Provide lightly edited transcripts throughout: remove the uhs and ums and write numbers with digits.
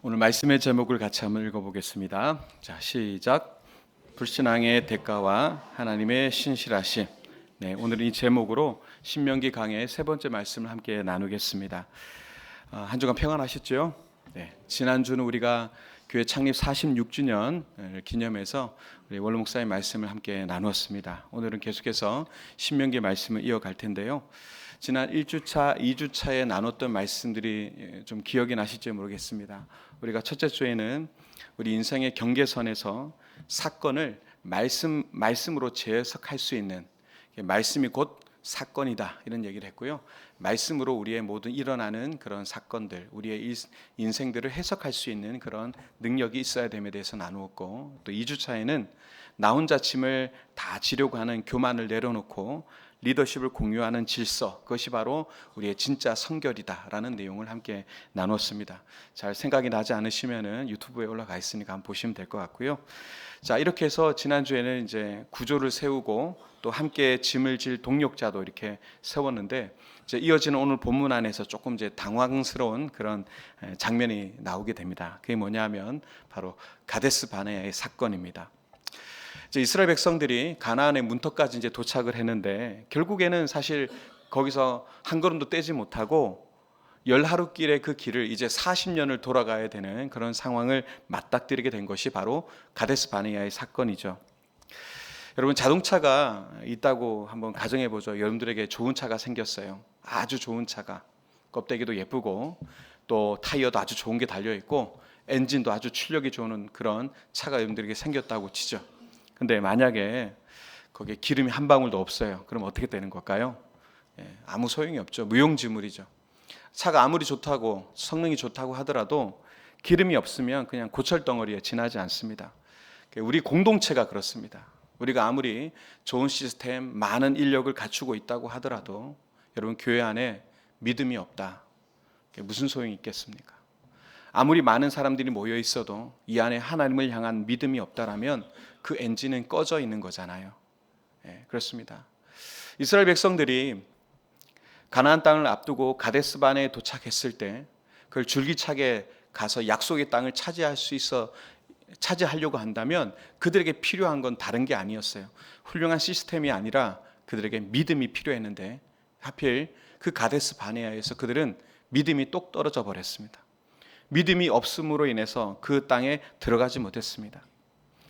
오늘 말씀의 제목을 같이 한번 읽어보겠습니다. 자, 시작. 불신앙의 대가와 하나님의 신실하심. 오늘 이 제목으로 신명기 강의 세 번째 말씀을 함께 나누겠습니다. 한 주간 평안하셨죠? 지난주는 우리가 교회 창립 46주년을 기념해서 우리 원로 목사의 말씀을 함께 나누었습니다. 오늘은 계속해서 신명기 말씀을 이어갈 텐데요. 지난 1주차, 2주차에 나눴던 말씀들이 좀 기억이 나실지 모르겠습니다. 우리가 첫째 주에는 우리 인생의 경계선에서 사건을 말씀으로 재해석할 수 있는, 말씀이 곧 사건이다, 이런 얘기를 했고요. 말씀으로 우리의 모든 일어나는 그런 사건들, 우리의 인생들을 해석할 수 있는 그런 능력이 있어야 됨에 대해서 나누었고, 또 2주차에는 나 혼자 짐을 다 지려고 하는 교만을 내려놓고 리더십을 공유하는 질서, 그것이 바로 우리의 진짜 성결이다라는 내용을 함께 나눴습니다. 잘 생각이 나지 않으시면은 유튜브에 올라가 있으니까 한번 보시면 될 것 같고요. 자, 이렇게 해서 지난주에는 이제 구조를 세우고 또 함께 짐을 질 동력자도 이렇게 세웠는데, 이제 이어지는 오늘 본문 안에서 조금 이제 당황스러운 그런 장면이 나오게 됩니다. 그게 뭐냐면 바로 가데스 바네아의 사건입니다. 이제 이스라엘 백성들이 가나안의 문턱까지 이제 도착을 했는데, 결국에는 사실 거기서 한 걸음도 떼지 못하고 10하루길의 그 길을 이제 40년을 돌아가야 되는 그런 상황을 맞닥뜨리게 된 것이 바로 가데스 바네아의 사건이죠. 여러분, 자동차가 있다고 한번 가정해 보죠. 여러분들에게 좋은 차가 생겼어요. 아주 좋은 차가, 껍데기도 예쁘고 또 타이어도 아주 좋은 게 달려 있고 엔진도 아주 출력이 좋은 그런 차가 여러분들에게 생겼다고 치죠. 근데 만약에 거기에 기름이 한 방울도 없어요. 그럼 어떻게 되는 걸까요? 아무 소용이 없죠. 무용지물이죠. 차가 아무리 좋다고, 성능이 좋다고 하더라도 기름이 없으면 그냥 고철덩어리에 지나지 않습니다. 우리 공동체가 그렇습니다. 우리가 아무리 좋은 시스템, 많은 인력을 갖추고 있다고 하더라도 여러분, 교회 안에 믿음이 없다, 무슨 소용이 있겠습니까? 아무리 많은 사람들이 모여 있어도 이 안에 하나님을 향한 믿음이 없다라면 그 엔진은 꺼져 있는 거잖아요. 그렇습니다. 이스라엘 백성들이 가나안 땅을 앞두고 가데스 바네에 도착했을 때 그걸 줄기차게 가서 약속의 땅을 차지하려고 한다면 그들에게 필요한 건 다른 게 아니었어요. 훌륭한 시스템이 아니라 그들에게 믿음이 필요했는데, 하필 그 가데스 바네아에서 그들은 믿음이 똑 떨어져 버렸습니다. 믿음이 없음으로 인해서 그 땅에 들어가지 못했습니다.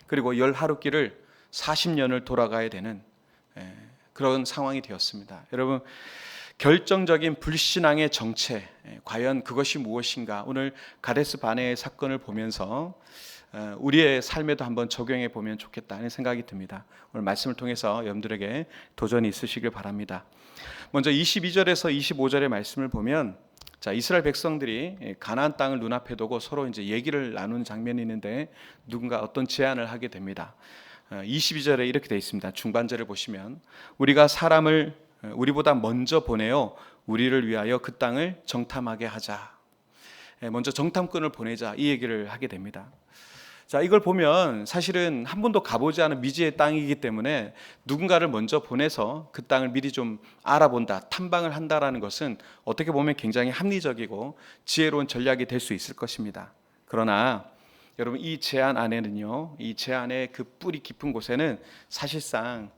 그리고 10하루길을 40년을 돌아가야 되는 그런 상황이 되었습니다. 여러분, 결정적인 불신앙의 정체, 과연 그것이 무엇인가? 오늘 가데스 바네의 사건을 보면서 우리의 삶에도 한번 적용해 보면 좋겠다는 생각이 듭니다. 오늘 말씀을 통해서 여러분들에게 도전이 있으시길 바랍니다. 먼저 22절에서 25절의 말씀을 보면, 자, 이스라엘 백성들이 가나안 땅을 눈앞에 두고 서로 이제 얘기를 나누는 장면이 있는데, 누군가 어떤 제안을 하게 됩니다. 22절에 이렇게 되어 있습니다. 중반절을 보시면, 우리가 사람을 우리보다 먼저 보내어 우리를 위하여 그 땅을 정탐하게 하자. 먼저 정탐꾼을 보내자, 이 얘기를 하게 됩니다. 자, 이걸 보면 사실은 한 번도 가보지 않은 미지의 땅이기 때문에 누군가를 먼저 보내서 그 땅을 미리 좀 알아본다, 탐방을 한다라는 것은 어떻게 보면 굉장히 합리적이고 지혜로운 전략이 될 수 있을 것입니다. 그러나 여러분, 이 제안 안에는요, 이 제안의 그 뿌리 깊은 곳에는 사실상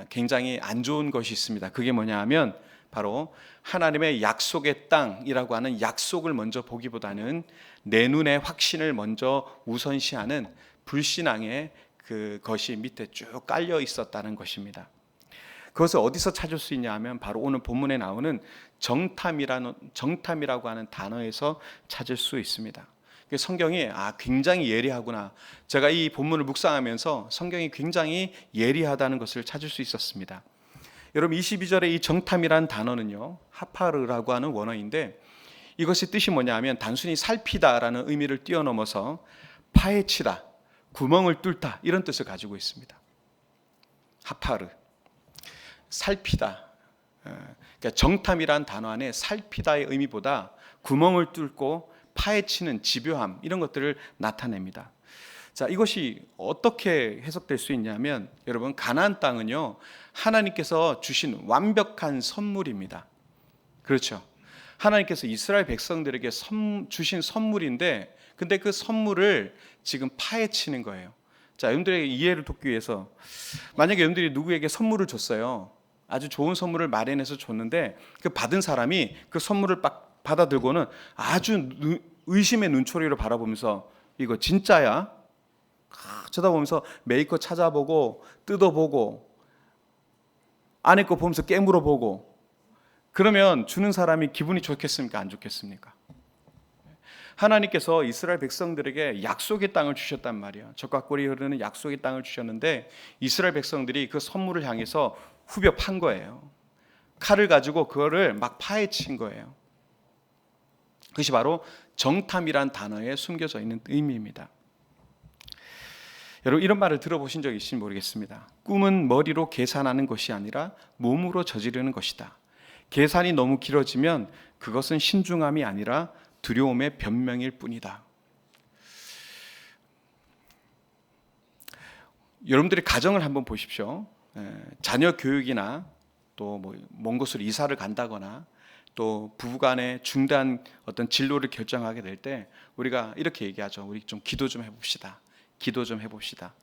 굉장히 안 좋은 것이 있습니다. 그게 뭐냐 하면 바로 하나님의 약속의 땅이라고 하는 약속을 먼저 보기보다는 내 눈의 확신을 먼저 우선시하는 불신앙의 그것이 밑에 쭉 깔려 있었다는 것입니다. 그것을 어디서 찾을 수 있냐 하면 바로 오늘 본문에 나오는 정탐이라고 하는 단어에서 찾을 수 있습니다. 성경이 굉장히 예리하구나. 제가 이 본문을 묵상하면서 성경이 굉장히 예리하다는 것을 찾을 수 있었습니다. 여러분, 22절의 이 정탐이라는 단어는요, 하파르라고 하는 원어인데, 이것의 뜻이 뭐냐 하면 단순히 살피다라는 의미를 뛰어넘어서 파헤치다, 구멍을 뚫다, 이런 뜻을 가지고 있습니다. 하파르, 살피다. 그러니까 정탐이라는 단어 안에 살피다의 의미보다 구멍을 뚫고 파헤치는 집요함, 이런 것들을 나타냅니다. 자, 이것이 어떻게 해석될 수 있냐면, 여러분, 가나안 땅은요, 하나님께서 주신 완벽한 선물입니다. 그렇죠. 하나님께서 이스라엘 백성들에게 주신 선물인데, 근데 그 선물을 지금 파헤치는 거예요. 자, 여러분들에게 이해를 돕기 위해서, 만약에 여러분들이 누구에게 선물을 줬어요. 아주 좋은 선물을 마련해서 줬는데 그 받은 사람이 그 선물을 받아들고는 아주 의심의 눈초리로 바라보면서 이거 진짜야? 쳐다보면서 메이커 찾아보고 뜯어보고 안에 거 보면서 깨물어보고, 그러면 주는 사람이 기분이 좋겠습니까? 안 좋겠습니까? 하나님께서 이스라엘 백성들에게 약속의 땅을 주셨단 말이에요. 적과 꿀이 흐르는 약속의 땅을 주셨는데 이스라엘 백성들이 그 선물을 향해서 후벼 판 거예요. 칼을 가지고 그거를 막 파헤친 거예요. 그것이 바로 정탐이란 단어에 숨겨져 있는 의미입니다. 여러분, 이런 말을 들어보신 적 있을지 모르겠습니다. 꿈은 머리로 계산하는 것이 아니라 몸으로 저지르는 것이다. 계산이 너무 길어지면 그것은 신중함이 아니라 두려움의 변명일 뿐이다. 여러분들이 가정을 한번 보십시오. 자녀 교육이나 또 먼 곳으로 이사를 간다거나 또 부부간의 중대한 어떤 진로를 결정하게 될 때 우리가 이렇게 얘기하죠. 우리 좀 기도 좀 해봅시다. 기도 좀 해봅시다.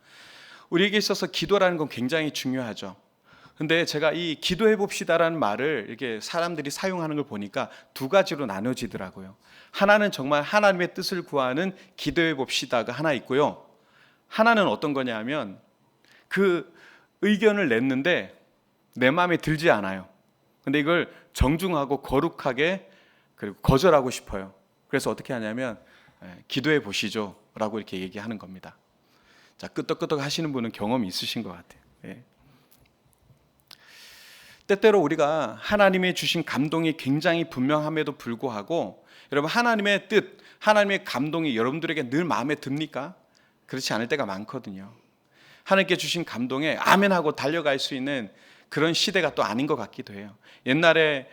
우리에게 있어서 기도라는 건 굉장히 중요하죠. 근데 제가 이 기도해 봅시다라는 말을 이렇게 사람들이 사용하는 걸 보니까 두 가지로 나눠지더라고요. 하나는 정말 하나님의 뜻을 구하는 기도해 봅시다가 하나 있고요. 하나는 어떤 거냐면 그 의견을 냈는데 내 마음에 들지 않아요. 근데 이걸 정중하고 거룩하게 그리고 거절하고 싶어요. 그래서 어떻게 하냐면 기도해 보시죠 라고 이렇게 얘기하는 겁니다. 자, 끄떡끄떡 하시는 분은 경험이 있으신 것 같아요. 예. 때때로 우리가 하나님의 주신 감동이 굉장히 분명함에도 불구하고 여러분, 하나님의 뜻, 하나님의 감동이 여러분들에게 늘 마음에 듭니까? 그렇지 않을 때가 많거든요. 하나님께 주신 감동에 아멘하고 달려갈 수 있는 그런 시대가 또 아닌 것 같기도 해요. 옛날에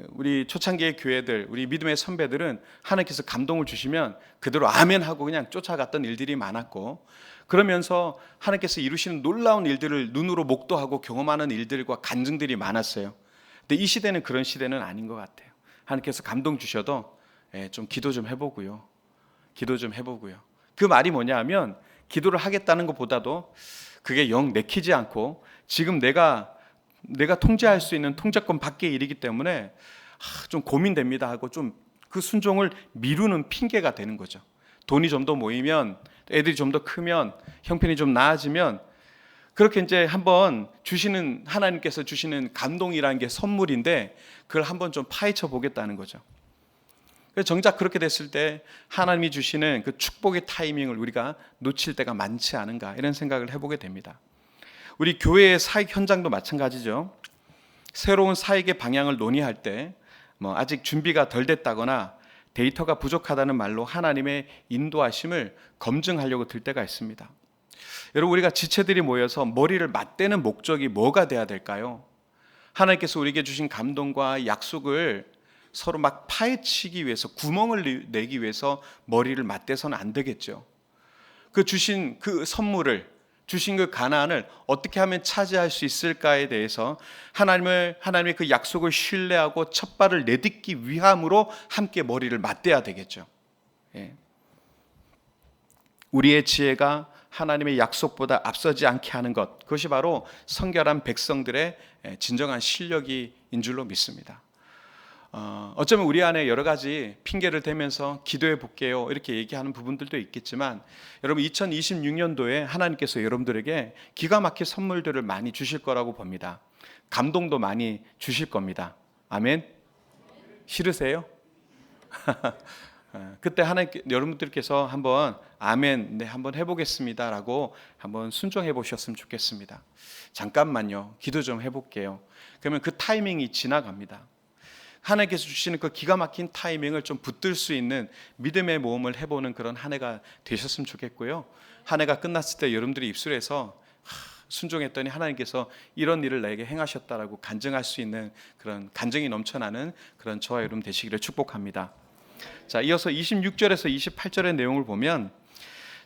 우리 초창기의 교회들, 우리 믿음의 선배들은 하나님께서 감동을 주시면 그대로 아멘하고 그냥 쫓아갔던 일들이 많았고, 그러면서 하나님께서 이루시는 놀라운 일들을 눈으로 목도하고 경험하는 일들과 간증들이 많았어요. 근데 이 시대는 그런 시대는 아닌 것 같아요. 하나님께서 감동 주셔도 좀 기도 좀 해보고요. 기도 좀 해보고요. 그 말이 뭐냐 하면 기도를 하겠다는 것보다도 그게 영 내키지 않고 지금 내가 통제할 수 있는 통제권 밖의 일이기 때문에 좀 고민됩니다 하고 좀 그 순종을 미루는 핑계가 되는 거죠. 돈이 좀 더 모이면, 애들이 좀 더 크면, 형편이 좀 나아지면 그렇게 이제 한번 주시는, 하나님께서 주시는 감동이라는 게 선물인데 그걸 한번 좀 파헤쳐 보겠다는 거죠. 그래서 정작 그렇게 됐을 때 하나님이 주시는 그 축복의 타이밍을 우리가 놓칠 때가 많지 않은가, 이런 생각을 해보게 됩니다. 우리 교회의 사역 현장도 마찬가지죠. 새로운 사역의 방향을 논의할 때 아직 준비가 덜 됐다거나 데이터가 부족하다는 말로 하나님의 인도하심을 검증하려고 들 때가 있습니다. 여러분, 우리가 지체들이 모여서 머리를 맞대는 목적이 뭐가 돼야 될까요? 하나님께서 우리에게 주신 감동과 약속을 서로 막 파헤치기 위해서, 구멍을 내기 위해서 머리를 맞대서는 안 되겠죠. 그 주신 그 선물을, 주신 그 가나안을 어떻게 하면 차지할 수 있을까에 대해서 하나님의 그 약속을 신뢰하고 첫 발을 내딛기 위함으로 함께 머리를 맞대야 되겠죠. 예. 우리의 지혜가 하나님의 약속보다 앞서지 않게 하는 것, 그것이 바로 성결한 백성들의 진정한 실력인 줄로 믿습니다. 어쩌면 우리 안에 여러 가지 핑계를 대면서 기도해 볼게요 이렇게 얘기하는 부분들도 있겠지만, 여러분 2026년도에 하나님께서 여러분들에게 기가 막힌 선물들을 많이 주실 거라고 봅니다. 감동도 많이 주실 겁니다. 아멘. 싫으세요? 그때 여러분들께서 한번 아멘, 네, 한번 해보겠습니다 라고 한번 순종해 보셨으면 좋겠습니다. 잠깐만요, 기도 좀 해볼게요. 그러면 그 타이밍이 지나갑니다. 하나님께서 주시는 그 기가 막힌 타이밍을 좀 붙들 수 있는 믿음의 모험을 해보는 그런 한 해가 되셨으면 좋겠고요. 한 해가 끝났을 때 여러분들이 입술에서 순종했더니 하나님께서 이런 일을 나에게 행하셨다라고 간증할 수 있는 그런 간증이 넘쳐나는 그런 저와 여러분 되시기를 축복합니다. 자, 이어서 26절에서 28절의 내용을 보면,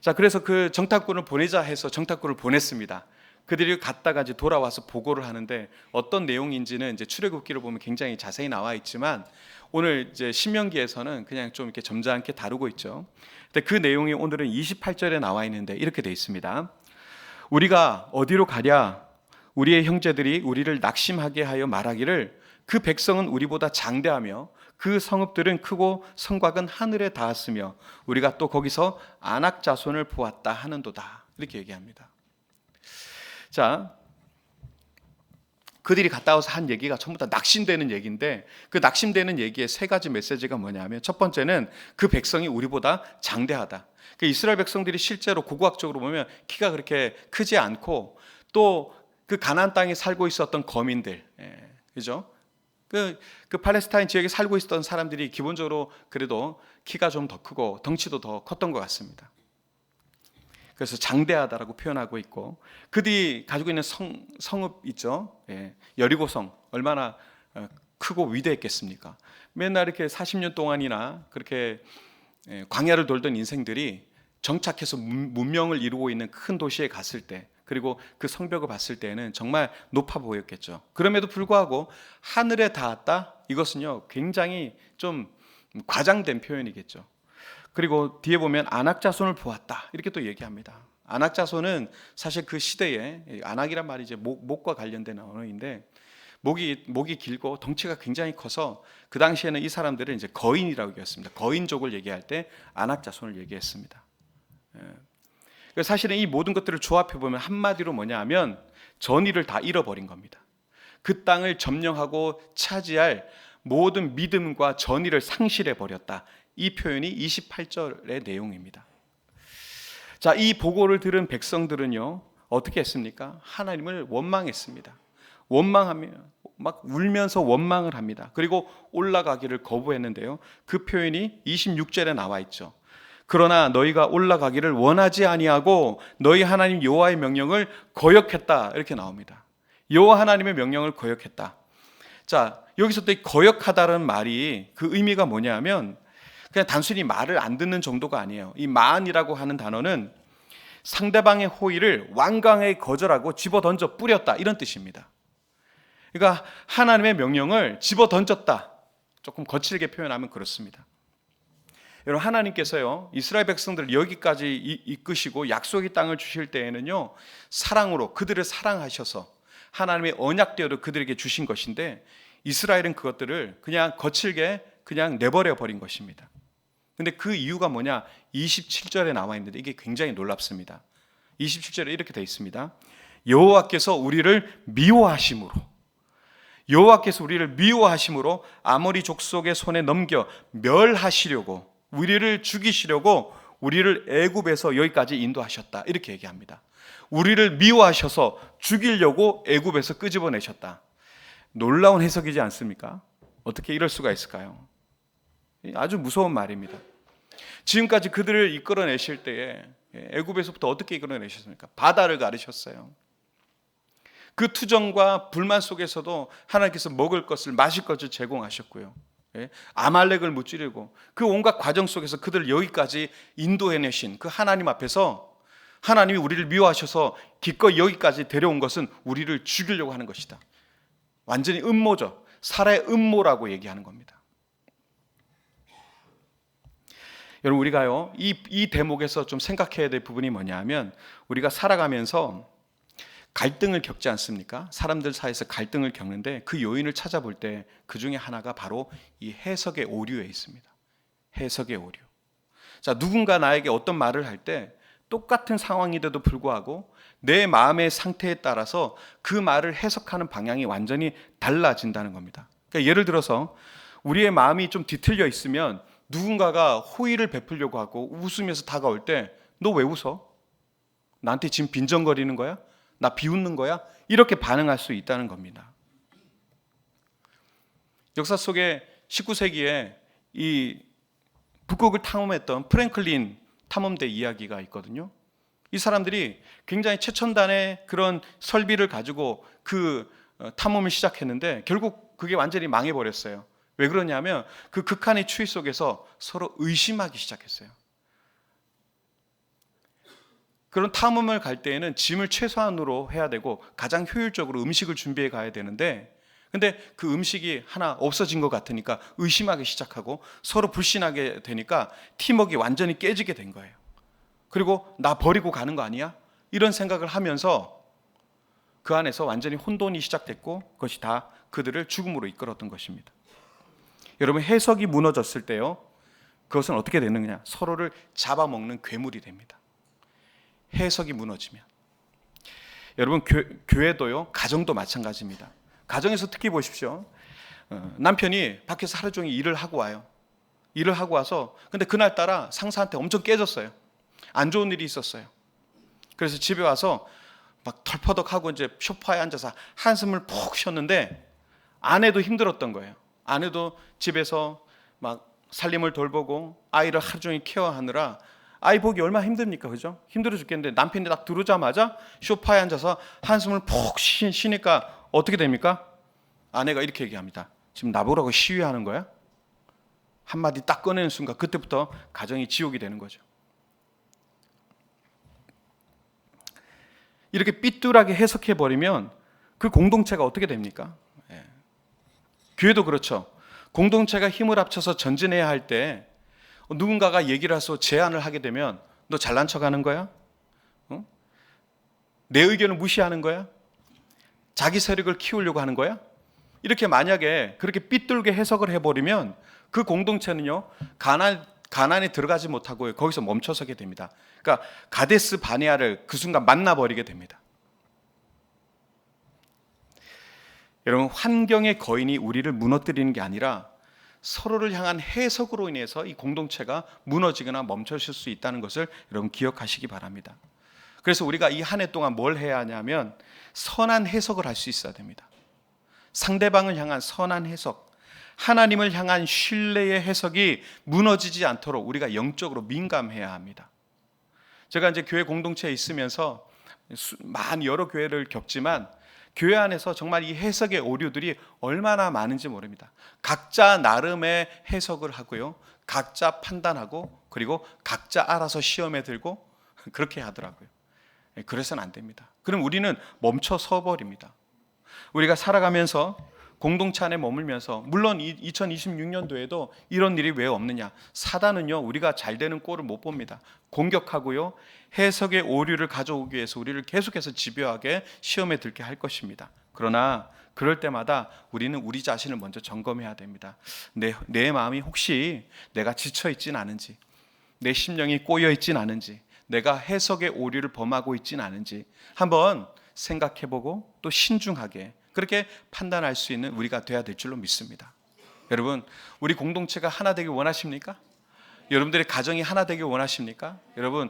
자, 그래서 그 정탐꾼을 보내자 해서 정탐꾼을 보냈습니다. 그들이 갔다가 이제 돌아와서 보고를 하는데 어떤 내용인지는 이제 출애굽기를 보면 굉장히 자세히 나와 있지만 오늘 이제 신명기에서는 그냥 좀 이렇게 점잖게 다루고 있죠. 근데 그 내용이 오늘은 28절에 나와 있는데 이렇게 돼 있습니다. 우리가 어디로 가랴? 우리의 형제들이 우리를 낙심하게 하여 말하기를 그 백성은 우리보다 장대하며 그 성읍들은 크고 성곽은 하늘에 닿았으며 우리가 또 거기서 아낙 자손을 보았다 하는도다. 이렇게 얘기합니다. 자, 그들이 갔다 와서 한 얘기가 전부 다 낙심되는 얘기인데 그 낙심되는 얘기의 세 가지 메시지가 뭐냐면 첫 번째는 그 백성이 우리보다 장대하다. 그 이스라엘 백성들이 실제로 고고학적으로 보면 키가 그렇게 크지 않고 또 그 가나안 땅에 살고 있었던 거민들, 그죠? 그 팔레스타인 지역에 살고 있었던 사람들이 기본적으로 그래도 키가 좀 더 크고 덩치도 더 컸던 것 같습니다. 그래서 장대하다라고 표현하고 있고 그들이 가지고 있는 성읍 있죠. 여리고성 얼마나 크고 위대했겠습니까? 맨날 이렇게 40년 동안이나 그렇게 광야를 돌던 인생들이 정착해서 문명을 이루고 있는 큰 도시에 갔을 때 그리고 그 성벽을 봤을 때는 정말 높아 보였겠죠. 그럼에도 불구하고 하늘에 닿았다? 이것은요 굉장히 좀 과장된 표현이겠죠. 그리고 뒤에 보면 아낙 자손을 보았다 이렇게 또 얘기합니다. 아낙 자손은 사실 그 시대에 아낙이란 말이 이제 목과 관련된 언어인데 목이 길고 덩치가 굉장히 커서 그 당시에는 이 사람들은 이제 거인이라고 얘기했습니다. 거인족을 얘기할 때 아낙 자손을 얘기했습니다. 사실은 이 모든 것들을 조합해 보면 한마디로 뭐냐 하면 전의를 다 잃어버린 겁니다. 그 땅을 점령하고 차지할 모든 믿음과 전의를 상실해 버렸다. 이 표현이 28절의 내용입니다. 자, 이 보고를 들은 백성들은요 어떻게 했습니까? 하나님을 원망했습니다. 원망하며 막 울면서 원망을 합니다. 그리고 올라가기를 거부했는데요. 그 표현이 26절에 나와 있죠. 그러나 너희가 올라가기를 원하지 아니하고 너희 하나님 여호와의 명령을 거역했다 이렇게 나옵니다. 여호와 하나님의 명령을 거역했다. 자, 여기서 또 거역하다는 말이 그 의미가 뭐냐면 그냥 단순히 말을 안 듣는 정도가 아니에요. 이 마안이라고 하는 단어는 상대방의 호의를 완강하게 거절하고 집어던져 뿌렸다 이런 뜻입니다. 그러니까 하나님의 명령을 집어던졌다. 조금 거칠게 표현하면 그렇습니다. 여러분 하나님께서요 이스라엘 백성들을 여기까지 이끄시고 약속의 땅을 주실 때에는요 사랑으로 그들을 사랑하셔서 하나님의 언약대로 그들에게 주신 것인데 이스라엘은 그것들을 그냥 거칠게 그냥 내버려 버린 것입니다. 근데 그 이유가 뭐냐? 27절에 나와 있는데 이게 굉장히 놀랍습니다. 27절에 이렇게 되어 있습니다. 여호와께서 우리를 미워하심으로 아모리 족속의 손에 넘겨 멸하시려고 우리를 죽이시려고 우리를 애굽에서 여기까지 인도하셨다 이렇게 얘기합니다. 우리를 미워하셔서 죽이려고 애굽에서 끄집어내셨다. 놀라운 해석이지 않습니까? 어떻게 이럴 수가 있을까요? 아주 무서운 말입니다. 지금까지 그들을 이끌어내실 때에 애굽에서부터 어떻게 이끌어내셨습니까? 바다를 가르셨어요. 그 투정과 불만 속에서도 하나님께서 먹을 것을 마실 것을 제공하셨고요. 아말렉을 무찌르고 그 온갖 과정 속에서 그들을 여기까지 인도해내신 그 하나님 앞에서 하나님이 우리를 미워하셔서 기꺼이 여기까지 데려온 것은 우리를 죽이려고 하는 것이다. 완전히 음모죠. 살해 음모라고 얘기하는 겁니다. 여러분 우리가요 이 대목에서 좀 생각해야 될 부분이 뭐냐 하면 우리가 살아가면서 갈등을 겪지 않습니까? 사람들 사이에서 갈등을 겪는데 그 요인을 찾아볼 때 그 중에 하나가 바로 이 해석의 오류에 있습니다. 해석의 오류. 자, 누군가 나에게 어떤 말을 할 때 똑같은 상황인데도 불구하고 내 마음의 상태에 따라서 그 말을 해석하는 방향이 완전히 달라진다는 겁니다. 그러니까 예를 들어서 우리의 마음이 좀 뒤틀려 있으면 누군가가 호의를 베풀려고 하고 웃으면서 다가올 때 너 왜 웃어? 나한테 지금 빈정거리는 거야? 나 비웃는 거야? 이렇게 반응할 수 있다는 겁니다. 역사 속에 19세기에 이 북극을 탐험했던 프랭클린 탐험대 이야기가 있거든요. 이 사람들이 굉장히 최첨단의 그런 설비를 가지고 그 탐험을 시작했는데 결국 그게 완전히 망해버렸어요. 왜 그러냐면 그 극한의 추위 속에서 서로 의심하기 시작했어요. 그런 탐험을 갈 때에는 짐을 최소한으로 해야 되고 가장 효율적으로 음식을 준비해 가야 되는데, 근데 그 음식이 하나 없어진 것 같으니까 의심하기 시작하고 서로 불신하게 되니까 팀워크가 완전히 깨지게 된 거예요. 그리고 나 버리고 가는 거 아니야? 이런 생각을 하면서 그 안에서 완전히 혼돈이 시작됐고 그것이 다 그들을 죽음으로 이끌었던 것입니다. 여러분, 해석이 무너졌을 때요, 그것은 어떻게 되느냐? 서로를 잡아먹는 괴물이 됩니다. 해석이 무너지면. 여러분, 교회도요, 가정도 마찬가지입니다. 가정에서 특히 보십시오. 남편이 밖에서 하루 종일 일을 하고 와요. 일을 하고 와서 근데 그날따라 상사한테 엄청 깨졌어요. 안 좋은 일이 있었어요. 그래서 집에 와서 막 털퍼덕하고 이제 소파에 앉아서 한숨을 푹 쉬었는데 아내도 힘들었던 거예요. 아내도 집에서 막 살림을 돌보고 아이를 하루 종일 케어하느라 아이 보기 얼마나 힘듭니까? 그죠? 힘들어 죽겠는데 남편이 딱 들어오자마자 소파에 앉아서 한숨을 푹 쉬니까 어떻게 됩니까? 아내가 이렇게 얘기합니다. 지금 나보라고 시위하는 거야? 한마디 딱 꺼내는 순간 그때부터 가정이 지옥이 되는 거죠. 이렇게 삐뚤하게 해석해버리면 그 공동체가 어떻게 됩니까? 교회도 그렇죠. 공동체가 힘을 합쳐서 전진해야 할 때 누군가가 얘기를 해서 제안을 하게 되면 너 잘난 척하는 거야? 내 의견을 무시하는 거야? 자기 세력을 키우려고 하는 거야? 이렇게 만약에 그렇게 삐뚤게 해석을 해버리면 그 공동체는요, 가난에 들어가지 못하고 거기서 멈춰서게 됩니다. 그러니까 가데스 바네아를 그 순간 만나버리게 됩니다. 여러분, 환경의 거인이 우리를 무너뜨리는 게 아니라 서로를 향한 해석으로 인해서 이 공동체가 무너지거나 멈춰질 수 있다는 것을 여러분 기억하시기 바랍니다. 그래서 우리가 이 한 해 동안 뭘 해야 하냐면 선한 해석을 할 수 있어야 됩니다. 상대방을 향한 선한 해석, 하나님을 향한 신뢰의 해석이 무너지지 않도록 우리가 영적으로 민감해야 합니다. 제가 이제 교회 공동체에 있으면서 여러 교회를 겪지만 교회 안에서 정말 이 해석의 오류들이 얼마나 많은지 모릅니다. 각자 나름의 해석을 하고요, 각자 판단하고 그리고 각자 알아서 시험에 들고 그렇게 하더라고요. 그래서는 안 됩니다. 그럼 우리는 멈춰 서 버립니다. 우리가 살아가면서 공동체 안에 머물면서, 물론 2026년도에도 이런 일이 왜 없느냐? 사단은요, 우리가 잘 되는 꼴을 못 봅니다. 공격하고요, 해석의 오류를 가져오기 위해서 우리를 계속해서 집요하게 시험에 들게 할 것입니다. 그러나 그럴 때마다 우리는 우리 자신을 먼저 점검해야 됩니다. 내 마음이 혹시 내가 지쳐 있진 않은지, 내 심령이 꼬여 있진 않은지, 내가 해석의 오류를 범하고 있진 않은지 한번 생각해보고 또 신중하게 그렇게 판단할 수 있는 우리가 돼야 될 줄로 믿습니다. 여러분, 우리 공동체가 하나 되길 원하십니까? 여러분들의 가정이 하나 되길 원하십니까? 여러분,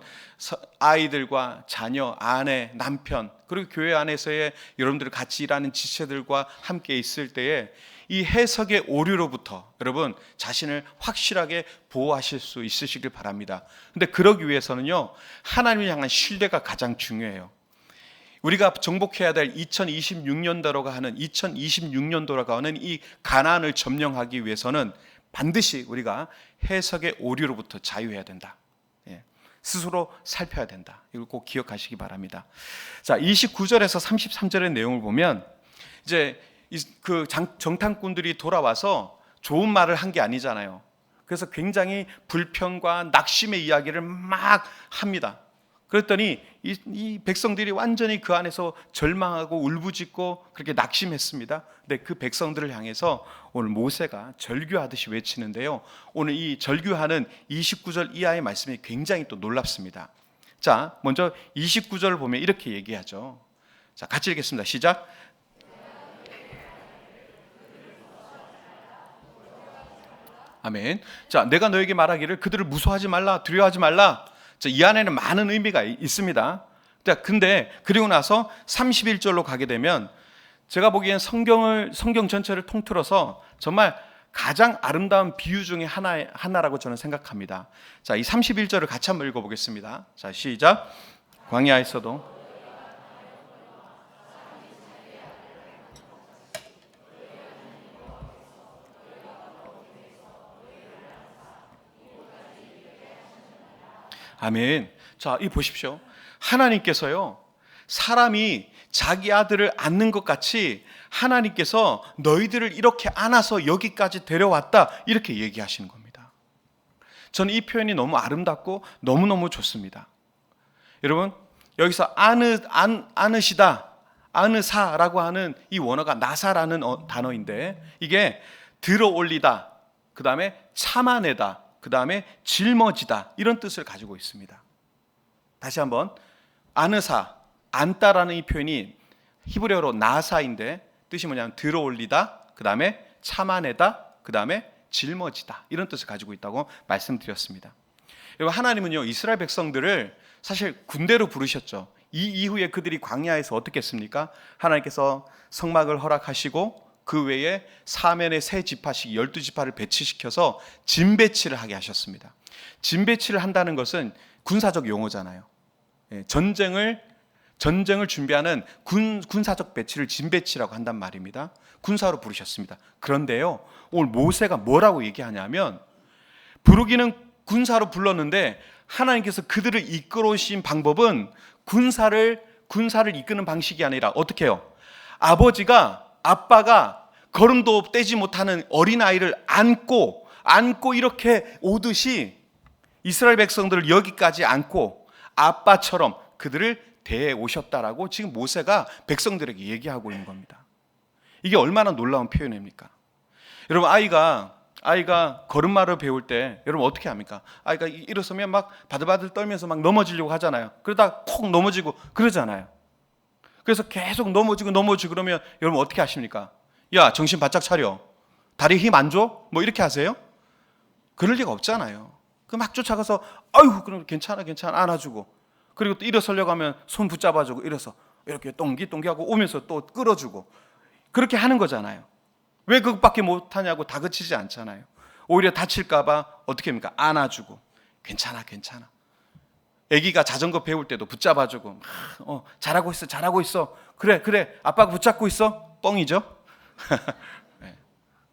아이들과 자녀, 아내, 남편, 그리고 교회 안에서의 여러분들 같이 일하는 지체들과 함께 있을 때에 이 해석의 오류로부터 여러분 자신을 확실하게 보호하실 수 있으시길 바랍니다. 근데 그러기 위해서는요, 하나님을 향한 신뢰가 가장 중요해요. 우리가 정복해야 될 2026년도라고 하는 이 가나안을 점령하기 위해서는 반드시 우리가 해석의 오류로부터 자유해야 된다. 스스로 살펴야 된다. 이걸 꼭 기억하시기 바랍니다. 자, 29절에서 33절의 내용을 보면 이제 그 정탐꾼들이 돌아와서 좋은 말을 한 게 아니잖아요. 그래서 굉장히 불평과 낙심의 이야기를 막 합니다. 그랬더니 이 백성들이 완전히 그 안에서 절망하고 울부짖고 그렇게 낙심했습니다. 근데 그 백성들을 향해서 오늘 모세가 절규하듯이 외치는데요, 오늘 이 절규하는 29절 이하의 말씀이 굉장히 또 놀랍습니다. 자, 먼저 29절을 보면 이렇게 얘기하죠. 자, 같이 읽겠습니다. 시작. 아멘. 자, 내가 너에게 말하기를 그들을 무서워하지 말라, 두려워하지 말라. 자, 이 안에는 많은 의미가 있습니다. 자, 근데 그리고 나서 31절로 가게 되면 제가 보기엔 성경 전체를 통틀어서 정말 가장 아름다운 비유 중에 하나라고 저는 생각합니다. 자, 이 31절을 같이 한번 읽어보겠습니다. 자, 시작. 광야에서도 아멘. 자, 이 보십시오. 하나님께서요, 사람이 자기 아들을 안는 것 같이 하나님께서 너희들을 이렇게 안아서 여기까지 데려왔다, 이렇게 얘기하시는 겁니다. 저는 이 표현이 너무 아름답고 너무너무 좋습니다. 여러분, 여기서 안으시다, 안으사라고 하는 이 원어가 나사라는 단어인데, 이게 들어 올리다, 그 다음에 참아내다, 그 다음에 짊어지다, 이런 뜻을 가지고 있습니다. 다시 한번, 안으사, 안다라는 이 표현이 히브리어로 나사인데 뜻이 뭐냐면 들어 올리다, 그 다음에 참아내다, 그 다음에 짊어지다, 이런 뜻을 가지고 있다고 말씀드렸습니다. 여러분, 하나님은요, 이스라엘 백성들을 사실 군대로 부르셨죠. 이 이후에 그들이 광야에서 어떻게 했습니까? 하나님께서 성막을 허락하시고 그 외에 사면의 세 지파씩 12지파를 배치시켜서 짐 배치를 하게 하셨습니다. 짐 배치를 한다는 것은 군사적 용어잖아요. 전쟁을 준비하는 군사적 배치를 짐 배치라고 한단 말입니다. 군사로 부르셨습니다. 그런데요, 오늘 모세가 뭐라고 얘기하냐면, 부르기는 군사로 불렀는데 하나님께서 그들을 이끌어오신 방법은 군사를 이끄는 방식이 아니라 어떻게 해요? 아빠가 걸음도 떼지 못하는 어린아이를 안고 이렇게 오듯이 이스라엘 백성들을 여기까지 안고 아빠처럼 그들을 대해 오셨다라고 지금 모세가 백성들에게 얘기하고 있는 겁니다. 이게 얼마나 놀라운 표현입니까? 여러분, 아이가 걸음마를 배울 때 여러분 어떻게 합니까? 아이가 일어서면 막 바들바들 떨면서 막 넘어지려고 하잖아요. 그러다 콕 넘어지고 그러잖아요. 그래서 계속 넘어지고 그러면 여러분 어떻게 하십니까? 야, 정신 바짝 차려. 다리에 힘 안 줘? 뭐 이렇게 하세요? 그럴 리가 없잖아요. 그 막 쫓아가서 아유, 그럼 괜찮아 안아주고, 그리고 또 일어서려고 하면 손 붙잡아주고, 일어서 이렇게 똥기하고 오면서 또 끌어주고, 그렇게 하는 거잖아요. 왜 그것밖에 못하냐고 다그치지 않잖아요. 오히려 다칠까봐 어떻게 합니까? 안아주고, 괜찮아. 아기가 자전거 배울 때도 붙잡아주고, 잘하고 있어. 그래, 아빠가 붙잡고 있어. 뻥이죠. 네.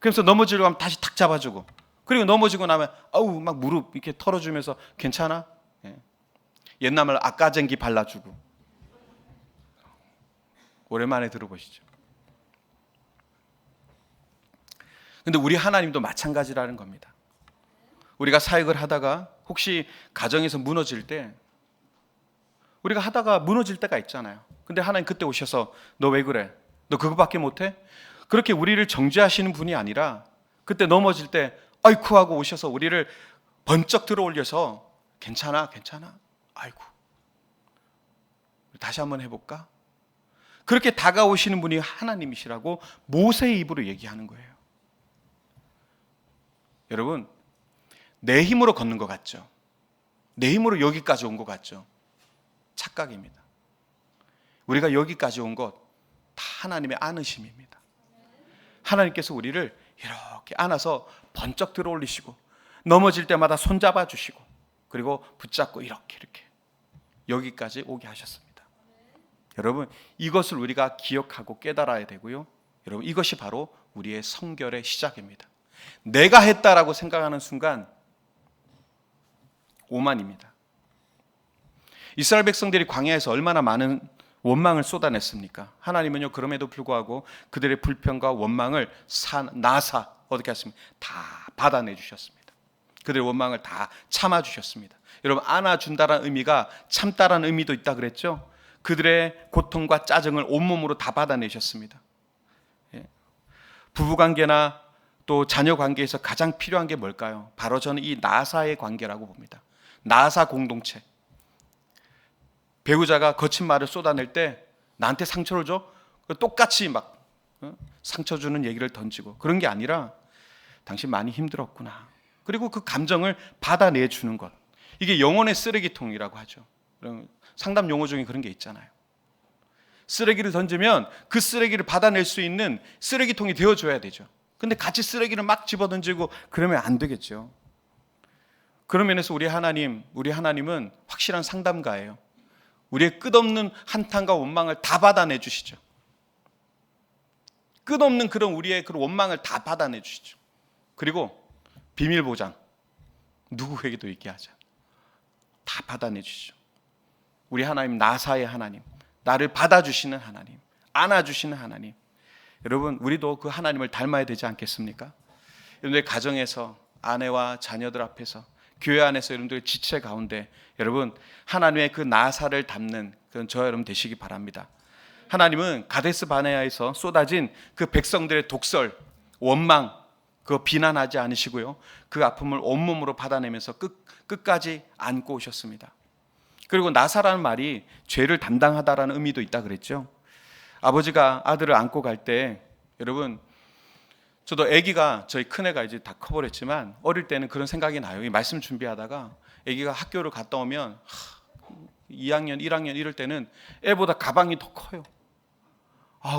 그래서 넘어지려고 하면 다시 탁 잡아주고, 그리고 넘어지고 나면 아우 막 무릎 이렇게 털어주면서 괜찮아. 네. 옛날 말로 아까쟁기 발라주고. 오랜만에 들어보시죠. 근데 우리 하나님도 마찬가지라는 겁니다. 우리가 사역을 하다가 혹시 가정에서 무너질 때, 우리가 하다가 무너질 때가 있잖아요. 근데 하나님 그때 오셔서 너 왜 그래? 너 그거밖에 못해? 그렇게 우리를 정죄하시는 분이 아니라 그때 넘어질 때 아이쿠 하고 오셔서 우리를 번쩍 들어 올려서 괜찮아. 아이고, 다시 한번 해볼까? 그렇게 다가오시는 분이 하나님이시라고 모세의 입으로 얘기하는 거예요. 여러분, 내 힘으로 걷는 것 같죠? 내 힘으로 여기까지 온 것 같죠? 착각입니다. 우리가 여기까지 온 것 다 하나님의 안으심입니다. 하나님께서 우리를 이렇게 안아서 번쩍 들어 올리시고, 넘어질 때마다 손잡아 주시고, 그리고 붙잡고 이렇게 여기까지 오게 하셨습니다. 여러분, 이것을 우리가 기억하고 깨달아야 되고요. 여러분, 이것이 바로 우리의 성결의 시작입니다. 내가 했다라고 생각하는 순간 오만입니다. 이스라엘 백성들이 광야에서 얼마나 많은 원망을 쏟아냈습니까? 하나님은요, 그럼에도 불구하고 그들의 불평과 원망을 어떻게 하십니까? 다 받아내 주셨습니다. 그들의 원망을 다 참아 주셨습니다. 여러분, 안아준다라는 의미가 참다라는 의미도 있다 그랬죠? 그들의 고통과 짜증을 온몸으로 다 받아내셨습니다. 부부관계나 또 자녀 관계에서 가장 필요한 게 뭘까요? 바로 저는 이 나사의 관계라고 봅니다. 나사 공동체. 배우자가 거친 말을 쏟아낼 때 나한테 상처를 줘? 똑같이 막 상처 주는 얘기를 던지고, 그런 게 아니라 당신 많이 힘들었구나. 그리고 그 감정을 받아내주는 것. 이게 영혼의 쓰레기통이라고 하죠. 상담 용어 중에 그런 게 있잖아요. 쓰레기를 던지면 그 쓰레기를 받아낼 수 있는 쓰레기통이 되어줘야 되죠. 근데 같이 쓰레기를 막 집어던지고 그러면 안 되겠죠. 그런 면에서 우리 하나님은 확실한 상담가예요. 우리의 끝없는 한탄과 원망을 다 받아내 주시죠. 끝없는 우리의 그런 원망을 다 받아내 주시죠. 그리고 비밀 보장, 누구에게도 얘기하자. 다 받아내 주시죠. 우리 하나님, 나사의 하나님, 나를 받아주시는 하나님, 안아주시는 하나님. 여러분, 우리도 그 하나님을 닮아야 되지 않겠습니까? 여러분들 가정에서, 아내와 자녀들 앞에서, 교회 안에서 여러분들 지체 가운데 여러분 하나님의 그 나사를 담는 그런 저와 여러분 되시기 바랍니다. 하나님은 가데스 바네아에서 쏟아진 그 백성들의 독설, 원망, 그거 비난하지 않으시고요, 그 아픔을 온몸으로 받아내면서 끝까지 안고 오셨습니다. 그리고 나사라는 말이 죄를 담당하다라는 의미도 있다 그랬죠. 아버지가 아들을 안고 갈 때, 여러분 저도 아기가, 저희 큰애가 이제 다 커버렸지만 어릴 때는 그런 생각이 나요. 이 말씀 준비하다가 아기가 학교를 갔다 오면 2학년, 1학년 이럴 때는 애보다 가방이 더 커요.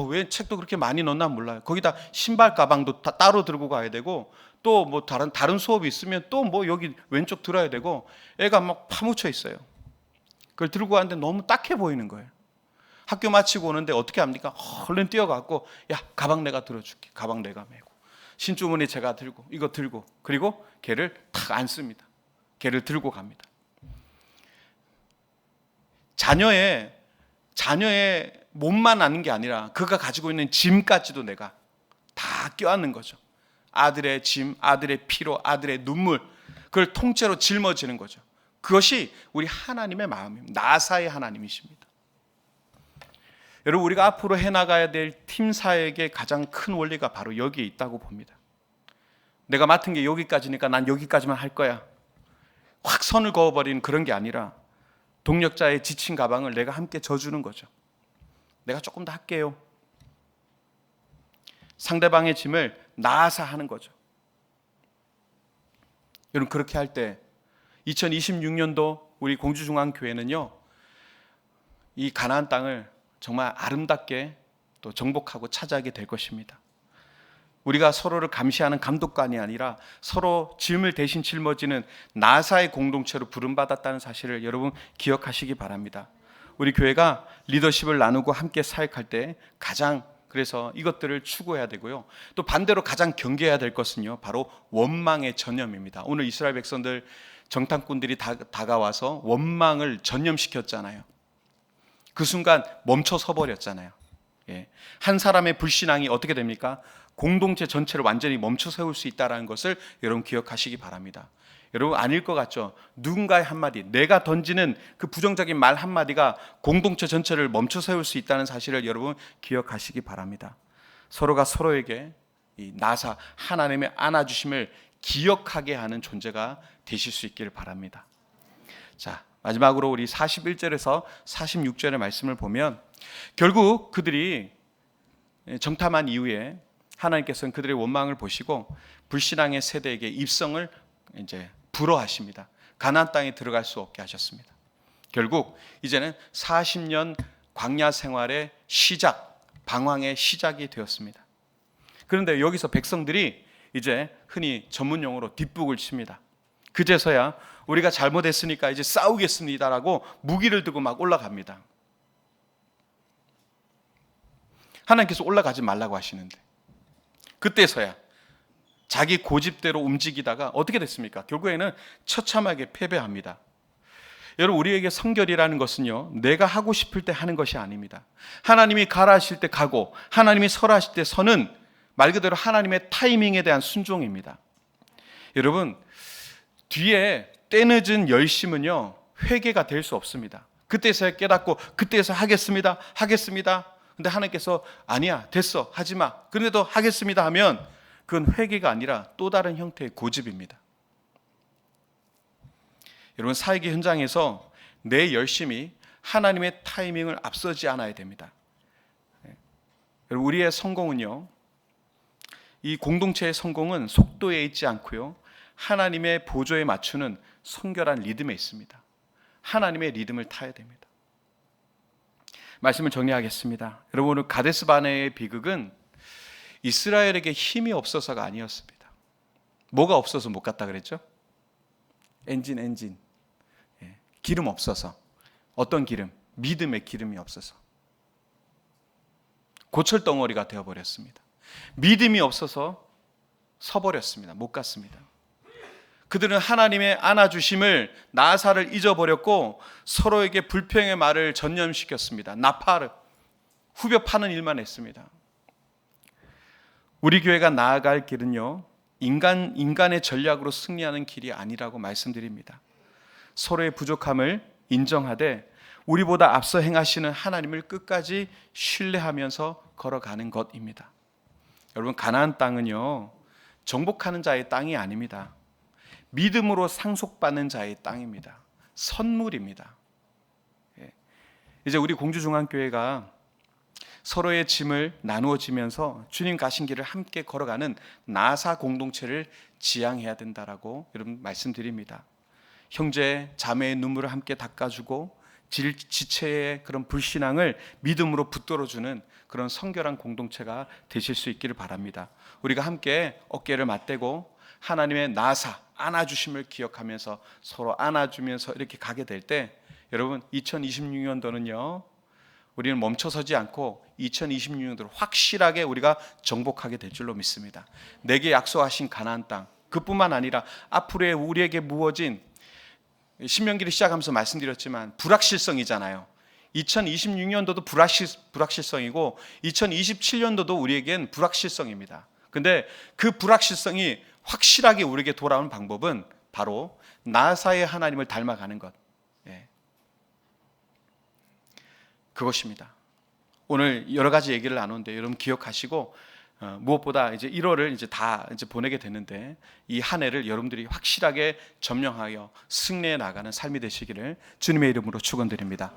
왜 책도 그렇게 많이 넣나 몰라요. 거기다 신발 가방도 따로 들고 가야 되고, 또 뭐 다른 수업이 있으면 또 뭐 여기 왼쪽 들어야 되고, 애가 막 파묻혀 있어요. 그걸 들고 가는데 너무 딱해 보이는 거예요. 학교 마치고 오는데 어떻게 합니까? 얼른 뛰어가고, 야, 가방 내가 들어줄게. 가방 내가 메고, 신주머니 제가 들고, 이거 들고, 그리고 걔를 탁 안습니다. 걔를 들고 갑니다. 자녀의 몸만 아는 게 아니라 그가 가지고 있는 짐까지도 내가 다 껴안는 거죠. 아들의 짐, 아들의 피로, 아들의 눈물, 그걸 통째로 짊어지는 거죠. 그것이 우리 하나님의 마음입니다. 나사의 하나님이십니다. 여러분, 우리가 앞으로 해나가야 될 팀사역의 가장 큰 원리가 바로 여기에 있다고 봅니다. 내가 맡은 게 여기까지니까 난 여기까지만 할 거야, 확 선을 그어버리는 그런 게 아니라 동력자의 지친 가방을 내가 함께 져주는 거죠. 내가 조금 더 할게요. 상대방의 짐을 나아서 하는 거죠. 여러분, 그렇게 할 때 2026년도 우리 공주중앙교회는요, 이 가나안 땅을 정말 아름답게 또 정복하고 차지하게 될 것입니다. 우리가 서로를 감시하는 감독관이 아니라 서로 짐을 대신 짊어지는 나사의 공동체로 부름받았다는 사실을 여러분 기억하시기 바랍니다. 우리 교회가 리더십을 나누고 함께 사역할 때 가장, 그래서 이것들을 추구해야 되고요, 또 반대로 가장 경계해야 될 것은요, 바로 원망의 전염입니다. 오늘 이스라엘 백성들, 정탐꾼들이 다가와서 원망을 전염시켰잖아요. 그 순간 멈춰 서 버렸잖아요. 한 사람의 불신앙이 어떻게 됩니까? 공동체 전체를 완전히 멈춰 세울 수 있다는 것을 여러분 기억하시기 바랍니다. 여러분, 아닐 것 같죠? 누군가의 한마디, 내가 던지는 그 부정적인 말 한마디가 공동체 전체를 멈춰 세울 수 있다는 사실을 여러분 기억하시기 바랍니다. 서로가 서로에게 이 나사, 하나님의 안아주심을 기억하게 하는 존재가 되실 수 있기를 바랍니다. 자, 마지막으로 우리 41절에서 46절의 말씀을 보면, 결국 그들이 정탐한 이후에 하나님께서는 그들의 원망을 보시고 불신앙의 세대에게 입성을 이제 불허하십니다. 가나안 땅에 들어갈 수 없게 하셨습니다. 결국 이제는 40년 광야 생활의 시작, 방황의 시작이 되었습니다. 그런데 여기서 백성들이 이제 흔히 전문 용어로 뒷북을 칩니다. 그제서야 우리가 잘못했으니까 이제 싸우겠습니다라고 무기를 들고 막 올라갑니다. 하나님께서 올라가지 말라고 하시는데, 그때서야 자기 고집대로 움직이다가 어떻게 됐습니까? 결국에는 처참하게 패배합니다. 여러분, 우리에게 성결이라는 것은요, 내가 하고 싶을 때 하는 것이 아닙니다. 하나님이 가라 하실 때 가고 하나님이 서라 하실 때 서는 말 그대로 하나님의 타이밍에 대한 순종입니다. 여러분, 뒤에 때늦은 열심은요, 회개가 될 수 없습니다. 그때서야 깨닫고 그때서 하겠습니다. 근데 하나님께서 아니야, 됐어, 하지마, 그런데도 하겠습니다 하면 그건 회개가 아니라 또 다른 형태의 고집입니다. 여러분, 사역의 현장에서 내 열심이 하나님의 타이밍을 앞서지 않아야 됩니다. 여러분, 우리의 성공은요, 이 공동체의 성공은 속도에 있지 않고요, 하나님의 보조에 맞추는 성결한 리듬에 있습니다. 하나님의 리듬을 타야 됩니다. 말씀을 정리하겠습니다. 여러분, 오늘 가데스 바네아의 비극은 이스라엘에게 힘이 없어서가 아니었습니다. 뭐가 없어서 못 갔다 그랬죠? 엔진. 기름 없어서. 어떤 기름? 믿음의 기름이 없어서. 고철덩어리가 되어버렸습니다. 믿음이 없어서 서버렸습니다. 못 갔습니다. 그들은 하나님의 안아주심을, 나사를 잊어버렸고 서로에게 불평의 말을 전염시켰습니다. 나파르, 후벼 파는 일만 했습니다. 우리 교회가 나아갈 길은요, 인간의 전략으로 승리하는 길이 아니라고 말씀드립니다. 서로의 부족함을 인정하되 우리보다 앞서 행하시는 하나님을 끝까지 신뢰하면서 걸어가는 것입니다. 여러분, 가나안 땅은요, 정복하는 자의 땅이 아닙니다. 믿음으로 상속받는 자의 땅입니다. 선물입니다. 이제 우리 공주중앙교회가 서로의 짐을 나누어지면서 주님 가신 길을 함께 걸어가는 나사 공동체를 지향해야 된다라고 여러분 말씀드립니다. 형제, 자매의 눈물을 함께 닦아주고 지체의 그런 불신앙을 믿음으로 붙들어주는 그런 성결한 공동체가 되실 수 있기를 바랍니다. 우리가 함께 어깨를 맞대고 하나님의 나사, 안아주심을 기억하면서 서로 안아주면서 이렇게 가게 될 때, 여러분 2026년도는요 우리는 멈춰서지 않고 2026년도를 확실하게 우리가 정복하게 될 줄로 믿습니다. 내게 약속하신 가나안 땅, 그뿐만 아니라 앞으로의 우리에게 무어진, 신명기를 시작하면서 말씀드렸지만 불확실성이잖아요. 2026년도도 불확실성이고 2027년도도 우리에겐 불확실성입니다. 근데 그 불확실성이 확실하게 우리에게 돌아오는 방법은 바로 나사의 하나님을 닮아가는 것, 그것입니다. 오늘 여러 가지 얘기를 나누는데 여러분 기억하시고, 무엇보다 이제 1월을 이제 다 이제 보내게 되는데 이 한 해를 여러분들이 확실하게 점령하여 승리해 나가는 삶이 되시기를 주님의 이름으로 축원드립니다.